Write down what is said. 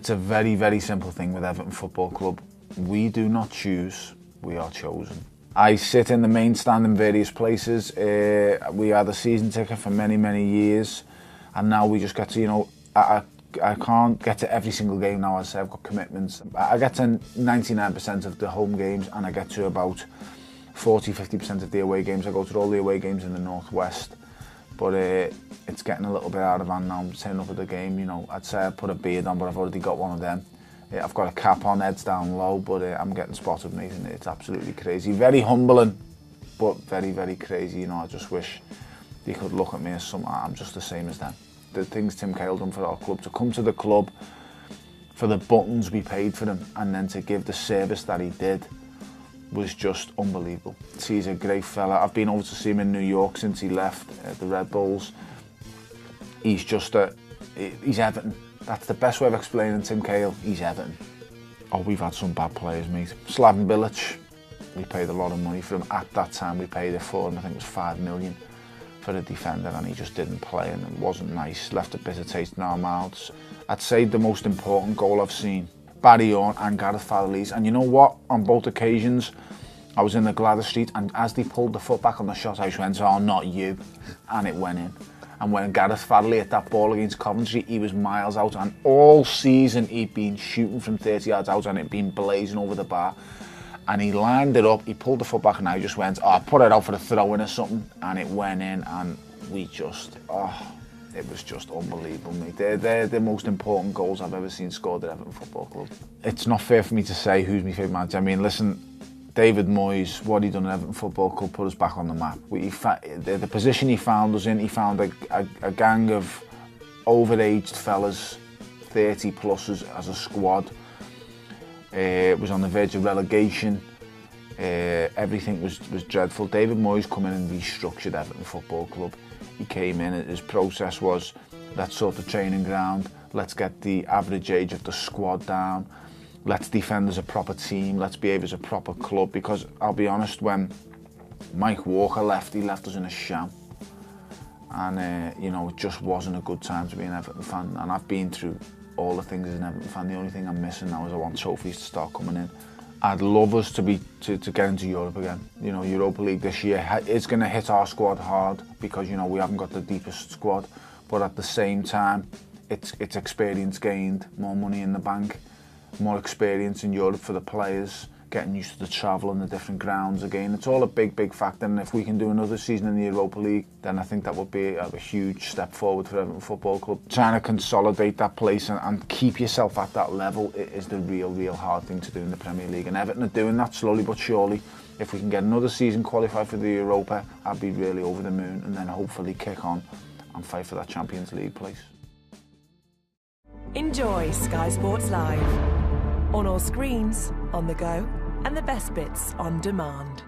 It's a very, very simple thing with Everton Football Club. We do not choose, we are chosen. I sit in the main stand in various places. We had a season ticket for many, many years, and now we just get to, you know, I can't get to every single game now. As I say, I've got commitments. I get to 99% of the home games, and I get to about 40-50% of the away games. I go to all the away games in the northwest, but it's getting a little bit out of hand now. I'm turning up at the game, you know, I'd say I put a beard on, but I've already got one of them. I've got a cap on, head's down low, but I'm getting spotted, mate, and it's absolutely crazy. Very humbling, but very, very crazy. You know, I just wish they could look at me as I'm just the same as them. The things Tim Cahill done for our club, to come to the club for the buttons we paid for him, and then to give the service that he did, was just unbelievable. He's a great fella. I've been over to see him in New York since he left the Red Bulls. He's just he's Everton. That's the best way of explaining Tim Cahill. He's Everton. Oh, we've had some bad players, mate. Slaven Bilic, we paid a lot of money for him. At that time, we paid it for him. I think it was 5 million for a defender, and he just didn't play, and it wasn't nice. Left a bitter taste in our mouths. I'd say the most important goal I've seen, Barry Orn and Gareth Fowler's. And you know what? On both occasions, I was in the Gladys Street, and as they pulled the foot back on the shot, I just went, "Oh, not you," and it went in. And when Gareth Fowler hit that ball against Coventry, he was miles out, and all season he'd been shooting from 30 yards out, and it'd been blazing over the bar. And he lined it up, he pulled the foot back, and I just went, "Oh, put it out for a throw-in or something," and it went in, and we just, it was just unbelievable, mate. They're the most important goals I've ever seen scored at Everton Football Club. It's not fair for me to say who's my favourite manager. I mean, listen, David Moyes, what he done at Everton Football Club put us back on the map. The position he found us in, he found a gang of overaged fellas, 30 pluses as a squad. It was on the verge of relegation. Everything was dreadful. David Moyes come in and restructured Everton Football Club. He came in, his process was, let's sort the training ground, let's get the average age of the squad down, let's defend as a proper team, let's behave as a proper club. Because I'll be honest, when Mike Walker left, he left us in a sham. And you know, it just wasn't a good time to be an Everton fan. And I've been through all the things as an Everton fan. The only thing I'm missing now is I want trophies to start coming in. I'd love us to get into Europe again. You know, Europa League this year is going to hit our squad hard because, you know, we haven't got the deepest squad. But at the same time, it's experience gained, more money in the bank, more experience in Europe for the players, getting used to the travel and the different grounds again. It's all a big, big factor, and if we can do another season in the Europa League, then I think that would be a huge step forward for Everton Football Club. Trying to consolidate that place and keep yourself at that level is the real hard thing to do in the Premier League, and Everton are doing that slowly but surely. If we can get another season qualified for the Europa, I'd be really over the moon, and then hopefully kick on and fight for that Champions League place. Enjoy Sky Sports Live on all screens, on the go, and the best bits on demand.